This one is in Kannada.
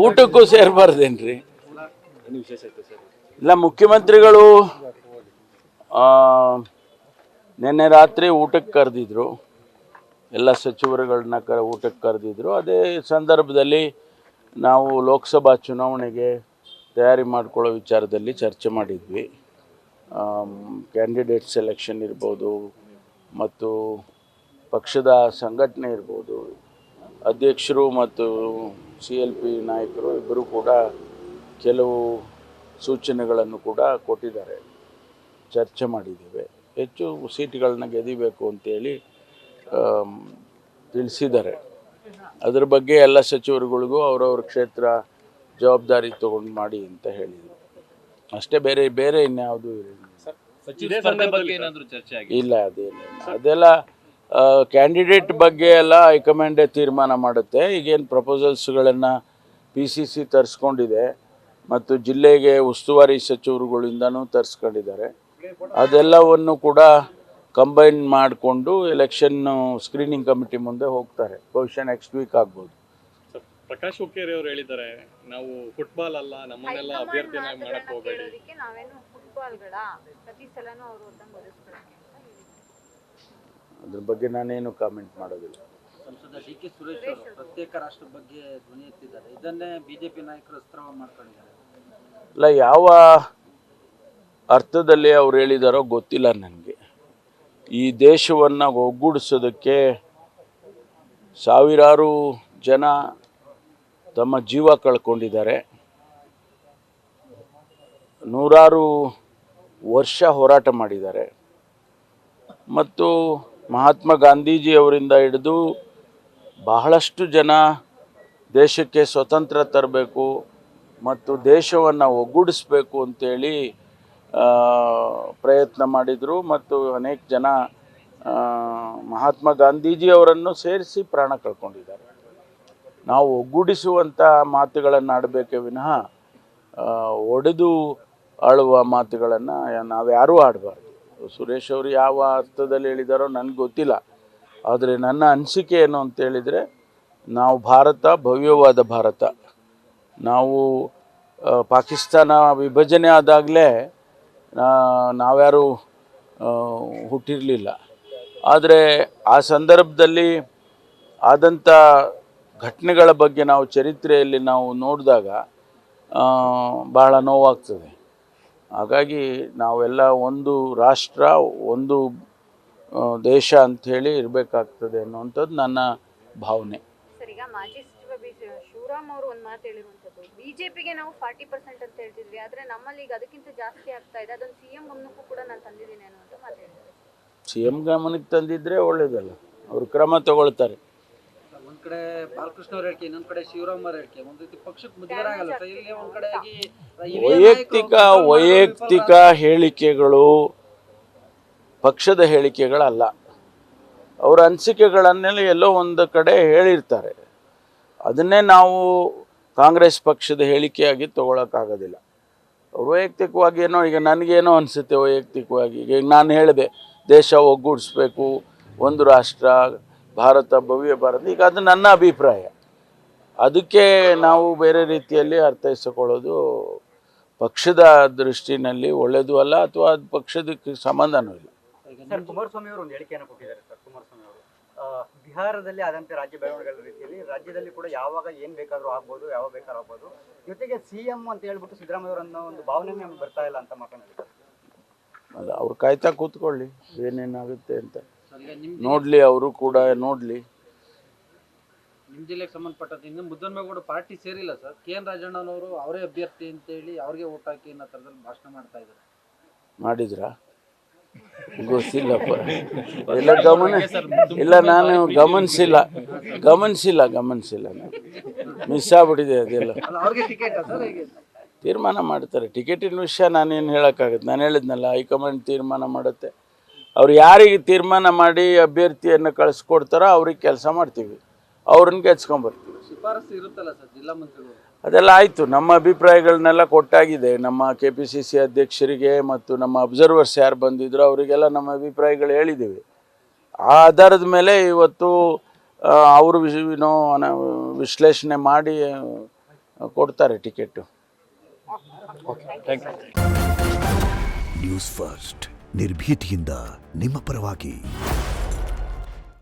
ಊಟಕ್ಕೂ ಸೇರಬಾರ್ದೇನ್ರಿ? ಇಲ್ಲ, ಮುಖ್ಯಮಂತ್ರಿಗಳು ನಿನ್ನೆ ರಾತ್ರಿ ಊಟಕ್ಕೆ ಕರೆದಿದ್ರು, ಎಲ್ಲ ಸಚಿವರುಗಳನ್ನ ಊಟಕ್ಕೆ ಕರೆದಿದ್ರು. ಅದೇ ಸಂದರ್ಭದಲ್ಲಿ ನಾವು ಲೋಕಸಭಾ ಚುನಾವಣೆಗೆ ತಯಾರಿ ಮಾಡಿಕೊಳ್ಳೋ ವಿಚಾರದಲ್ಲಿ ಚರ್ಚೆ ಮಾಡಿದ್ವಿ. ಕ್ಯಾಂಡಿಡೇಟ್ ಸೆಲೆಕ್ಷನ್ ಇರ್ಬೋದು, ಮತ್ತು ಪಕ್ಷದ ಸಂಘಟನೆ ಇರ್ಬೋದು, ಅಧ್ಯಕ್ಷರು ಮತ್ತು CLP ನಾಯಕರು ಇಬ್ಬರು ಕೂಡ ಕೆಲವು ಸೂಚನೆಗಳನ್ನು ಕೂಡ ಕೊಟ್ಟಿದ್ದಾರೆ. ಚರ್ಚೆ ಮಾಡಿದ್ದೇವೆ. ಹೆಚ್ಚು ಸೀಟ್ಗಳನ್ನ ಗೆದಿಬೇಕು ಅಂತೇಳಿ ತಿಳಿಸಿದ್ದಾರೆ. ಅದರ ಬಗ್ಗೆ ಎಲ್ಲ ಸಚಿವರುಗಳಿಗೂ ಅವರವ್ರ ಕ್ಷೇತ್ರ ಜವಾಬ್ದಾರಿ ತಗೊಂಡು ಮಾಡಿ ಅಂತ ಹೇಳಿದರು ಅಷ್ಟೇ. ಬೇರೆ ಇನ್ಯಾವುದೂ ಇಲ್ಲ. ಅದೇನಿಲ್ಲ. ಅದೆಲ್ಲ ಕ್ಯಾಂಡಿಡೇಟ್ ಬಗ್ಗೆ ಎಲ್ಲ ಹೈಕಮಾಂಡೇ ತೀರ್ಮಾನ ಮಾಡುತ್ತೆ. ಈಗೇನು ಪ್ರಪೋಸಲ್ಸ್ಗಳನ್ನು PCC ತರಿಸ್ಕೊಂಡಿದೆ ಮತ್ತು ಜಿಲ್ಲೆಗೆ ಉಸ್ತುವಾರಿ ಸಚಿವರುಗಳಿಂದನೂ ತರಿಸ್ಕೊಂಡಿದ್ದಾರೆ. ಅದೆಲ್ಲವನ್ನು ಕೂಡ ಕಂಬೈನ್ ಮಾಡಿಕೊಂಡು ಎಲೆಕ್ಷನ್ ಸ್ಕ್ರೀನಿಂಗ್ ಕಮಿಟಿ ಮುಂದೆ ಹೋಗ್ತಾರೆ. ಬಹುಶಃ ನೆಕ್ಸ್ಟ್ ವೀಕ್ ಆಗ್ಬೋದು. ಪ್ರಕಾಶ್ ಹುಕ್ಕೇರಿ ಅವರು ಹೇಳಿದ್ದಾರೆ, ನಾವು ಫುಟ್ಬಾಲ್ ಅಲ್ಲ, ನಮ್ಮನ್ನೆಲ್ಲ ಅಭ್ಯರ್ಥಿನಾಗಿ ಮಾಡಕ್ಕೆ ಹೋಗಬೇಡಿ. ಅದ್ರ ಬಗ್ಗೆ ನಾನೇನು ಕಾಮೆಂಟ್ ಮಾಡೋದಿಲ್ಲ. ಸಂಸದ DK ಸುರೇಶ್ ಅವರು ಪ್ರತ್ಯೇಕ ರಾಷ್ಟ್ರದ ಬಗ್ಗೆ ಧ್ವನಿ ಎತ್ತಿದ್ದಾರೆ. ಇದನ್ನೇ ಬಿಜೆಪಿ ನಾಯಕರು ಅಸ್ತ್ರವ ಮಾಡ್ಕೊಂಡಿದ್ದಾರೆ. ಇಲ್ಲ, ಯಾವ ಅರ್ಥದಲ್ಲಿ ಅವ್ರು ಹೇಳಿದಾರೋ ಗೊತ್ತಿಲ್ಲ ನನಗೆ. ಈ ದೇಶವನ್ನು ಒಗ್ಗೂಡಿಸೋದಕ್ಕೆ ಸಾವಿರಾರು ಜನ ತಮ್ಮ ಜೀವ ಕಳ್ಕೊಂಡಿದ್ದಾರೆ. ನೂರಾರು ವರ್ಷ ಹೋರಾಟ ಮಾಡಿದ್ದಾರೆ. ಮತ್ತು ಮಹಾತ್ಮ ಗಾಂಧೀಜಿಯವರಿಂದ ಹಿಡಿದು ಬಹಳಷ್ಟು ಜನ ದೇಶಕ್ಕೆ ಸ್ವತಂತ್ರ ತರಬೇಕು ಮತ್ತು ದೇಶವನ್ನು ಒಗ್ಗೂಡಿಸ್ಬೇಕು ಅಂತೇಳಿ ಪ್ರಯತ್ನ ಮಾಡಿದರು. ಮತ್ತು ಅನೇಕ ಜನ ಮಹಾತ್ಮ ಗಾಂಧೀಜಿಯವರನ್ನು ಸೇರಿಸಿ ಪ್ರಾಣ ಕಳ್ಕೊಂಡಿದ್ದಾರೆ. ನಾವು ಒಗ್ಗೂಡಿಸುವಂಥ ಮಾತುಗಳನ್ನು ಆಡಬೇಕೇ ವಿನಃ ಒಡೆದು ಆಳುವ ಮಾತುಗಳನ್ನು ನಾವ್ಯಾರೂ ಆಡಬಾರ್ದು. ಸುರೇಶ್ ಅವರು ಯಾವ ಅರ್ಥದಲ್ಲಿ ಹೇಳಿದಾರೋ ನನಗೆ ಗೊತ್ತಿಲ್ಲ. ಆದರೆ ನನ್ನ ಅನಿಸಿಕೆ ಏನು ಅಂತೇಳಿದರೆ, ನಾವು ಭಾರತ ಭವ್ಯವಾದ ಭಾರತ. ನಾವು ಪಾಕಿಸ್ತಾನ ವಿಭಜನೆ ಆದಾಗಲೇ ನಾವ್ಯಾರೂ ಹುಟ್ಟಿರಲಿಲ್ಲ. ಆದರೆ ಆ ಸಂದರ್ಭದಲ್ಲಿ ಆದಂಥ ಘಟನೆಗಳ ಬಗ್ಗೆ ನಾವು ಚರಿತ್ರೆಯಲ್ಲಿ ನಾವು ನೋಡಿದಾಗ ಬಹಳ ನೋವಾಗ್ತದೆ. ಹಾಗಾಗಿ ನಾವೆಲ್ಲ ಒಂದು ರಾಷ್ಟ್ರ, ಒಂದು ದೇಶ ಅಂಥೇಳಿ ಇರಬೇಕಾಗ್ತದೆ ಅನ್ನುವಂಥದ್ದು ನನ್ನ ಭಾವನೆ. ಸರ್, ಈಗ ಮಾಜಿ ಸಚಿವ ಶಿವರಾಮ್ ಅವರು ಒಂದು ಮಾತು ಹೇಳಿರುವಂಥದ್ದು, ಬಿಜೆಪಿಗೆ ನಾವು 40% ಅಂತ ಹೇಳ್ತಿದ್ವಿ, ಆದರೆ ನಮ್ಮಲ್ಲಿ ಈಗ ಅದಕ್ಕಿಂತ ಜಾಸ್ತಿ ಆಗ್ತಾ ಇದೆ, ಅದನ್ನು CM ಗಮನಕ್ಕೂ ಕೂಡ ನಾನು ತಂದಿದ್ದೀನಿ ಅನ್ನುವಂಥ ಮಾತು ಹೇಳಿದ್ದಾರೆ. CM ಗಮನಕ್ಕೆ ತಂದಿದ್ರೆ ಒಳ್ಳೇದಲ್ಲ, ಅವರು ಕ್ರಮ ತಗೊಳ್ತಾರೆ. ಒಂದ್ ಕಡೆ ಬಾಲಕೃಷ್ಣ ಅವ್ರ ಹೇಳಿಕೆ, ಇನ್ನೊಂದ್ ಕಡೆ ಶಿವರಾಮ್ ಅವ್ರ ಹೇಳಿಕೆ, ಒಂದ್ ರೀತಿ ಪಕ್ಷಕ್ಕೆ ಮುಜುಗರ ಆಗಲ್ಲ ಸರ್. ಇಲ್ಲಿ ಒಂದ್ ಕಡೆ ವೈಯಕ್ತಿಕ ಹೇಳಿಕೆಗಳು ಪಕ್ಷದ ಹೇಳಿಕೆಗಳಲ್ಲ. ಅವರ ಅನಿಸಿಕೆಗಳನ್ನೆಲ್ಲ ಎಲ್ಲೋ ಒಂದು ಕಡೆ ಹೇಳಿರ್ತಾರೆ. ಅದನ್ನೇ ನಾವು ಕಾಂಗ್ರೆಸ್ ಪಕ್ಷದ ಹೇಳಿಕೆಯಾಗಿ ತಗೊಳಕ್ಕಾಗೋದಿಲ್ಲ. ಅವ್ರು ವೈಯಕ್ತಿಕವಾಗಿ ಏನೋ, ಈಗ ನನಗೇನೋ ಅನಿಸುತ್ತೆ ವೈಯಕ್ತಿಕವಾಗಿ. ಈಗ ನಾನು ಹೇಳಿದೆ ದೇಶ ಒಗ್ಗೂಡಿಸ್ಬೇಕು, ಒಂದು ರಾಷ್ಟ್ರ, ಭಾರತ ಭವ್ಯ ಭಾರತ. ಈಗ ಅದು ನನ್ನ ಅಭಿಪ್ರಾಯ. ಅದಕ್ಕೆ ನಾವು ಬೇರೆ ರೀತಿಯಲ್ಲಿ ಅರ್ಥೈಸಿಕೊಳ್ಳೋದು ಪಕ್ಷದ ದೃಷ್ಟಿನಲ್ಲಿ ಒಳ್ಳೆಯದು ಅಲ್ಲ, ಅಥವಾ ಅದು ಪಕ್ಷದಕ್ಕೆ ಸಂಬಂಧನೂ ಇಲ್ಲ. ಸರ್, ಕುಮಾರಸ್ವಾಮಿ ಅವರು ಒಂದು ಹೇಳಿಕೆಯನ್ನು ಕೊಟ್ಟಿದ್ದಾರೆ. ಸರ್, ಕುಮಾರಸ್ವಾಮಿ ಅವರು ಬಿಹಾರದಲ್ಲಿ ಆದಂತೆ ರಾಜ್ಯ ಬೆಳವಣಿಗೆಗಳ ರೀತಿಯಲ್ಲಿ ರಾಜ್ಯದಲ್ಲಿ ಕೂಡ ಯಾವಾಗ ಏನು ಬೇಕಾದರೂ ಆಗ್ಬೋದು, ಯಾವಾಗ ಬೇಕಾದ್ರೂ ಆಗ್ಬೋದು. ಜೊತೆಗೆ CM ಅಂತ ಹೇಳ್ಬಿಟ್ಟು ಸಿದ್ದರಾಮಯ್ಯ ಅವರನ್ನ ಒಂದು ಭಾವನೆ ನಮ್ಗೆ ಬರ್ತಾ ಇಲ್ಲ ಅಂತ ಮಾತನಾಡಿದ್ದಾರೆ. ಅಲ್ಲ, ಅವ್ರು ಕಾಯ್ತಾ ಕೂತ್ಕೊಳ್ಳಿ ಏನೇನಾಗುತ್ತೆ ಅಂತ ನೋಡಲಿ. ಅವರು ಕೂಡ ನೋಡಲಿ. ನಿಮ್ಮ ಜಿಲ್ಲೆಗೆ ಸಂಬಂಧಪಟ್ಟಂತೆ ಇನ್ನು ಮುದ್ದನ್ಮೇಗೌಡ ಪಾರ್ಟಿ ಸೇರಿಲ್ಲ ಸರ್. KN ರಾಜಣ್ಣನವರು ಅವರೇ ಅಭ್ಯರ್ಥಿ ಅಂತೇಳಿ ಅವ್ರಿಗೆ ಓಟ್ ಹಾಕಿ ಅನ್ನೋ ಥರದಲ್ಲಿ ಭಾಷಣ ಮಾಡ್ತಾ ಇದ್ದಾರೆ. ಮಾಡಿದ್ರಾ? ಗೊತ್ತಿಲ್ಲಪ್ಪ. ಎಲ್ಲ ಇಲ್ಲ, ನಾನು ಗಮನಿಸಿಲ್ಲ. ಮಿಸ್ ಆಗ್ಬಿಟ್ಟಿದೆ ಅದೆಲ್ಲ. ತೀರ್ಮಾನ ಮಾಡ್ತಾರೆ. ಟಿಕೆಟಿನ ವಿಷಯ ನಾನೇನು ಹೇಳೋಕ್ಕಾಗುತ್ತೆ? ನಾನು ಹೇಳಿದ್ನಲ್ಲ, ಹೈಕಮಾಂಡ್ ತೀರ್ಮಾನ ಮಾಡುತ್ತೆ. ಅವ್ರು ಯಾರಿಗೆ ತೀರ್ಮಾನ ಮಾಡಿ ಅಭ್ಯರ್ಥಿಯನ್ನು ಕಳಿಸ್ಕೊಡ್ತಾರೋ ಅವ್ರಿಗೆ ಕೆಲಸ ಮಾಡ್ತೀವಿ, ಅವ್ರನ್ನ ಗೆಲ್ಸ್ಕೊಂಬರ್ತೀವಿ. ಶಿಫಾರಸು ಇರುತ್ತಲ್ಲ ಸರ್ ಜಿಲ್ಲಾ ಮಂತ್ರಿಗಳು? ಅದೆಲ್ಲ ಆಯಿತು. ನಮ್ಮ ಅಭಿಪ್ರಾಯಗಳನ್ನೆಲ್ಲ ಕೊಟ್ಟಾಗಿದೆ. ನಮ್ಮ KPCC ಅಧ್ಯಕ್ಷರಿಗೆ ಮತ್ತು ನಮ್ಮ ಅಬ್ಸರ್ವರ್ಸ್ ಯಾರು ಬಂದಿದ್ರು ಅವರಿಗೆಲ್ಲ ನಮ್ಮ ಅಭಿಪ್ರಾಯಗಳು ಹೇಳಿದ್ದೀವಿ. ಆ ಆಧಾರದ ಮೇಲೆ ಇವತ್ತು ಅವರು ವಿಶ್ಲೇಷಣೆ ಮಾಡಿ ಕೊಡ್ತಾರೆ ಟಿಕೆಟು. ನ್ಯೂಸ್ ಫಸ್ಟ್ ನಿರ್ಭೀತಿಯಿಂದ ನಿಮ್ಮ ಪರವಾಗಿ.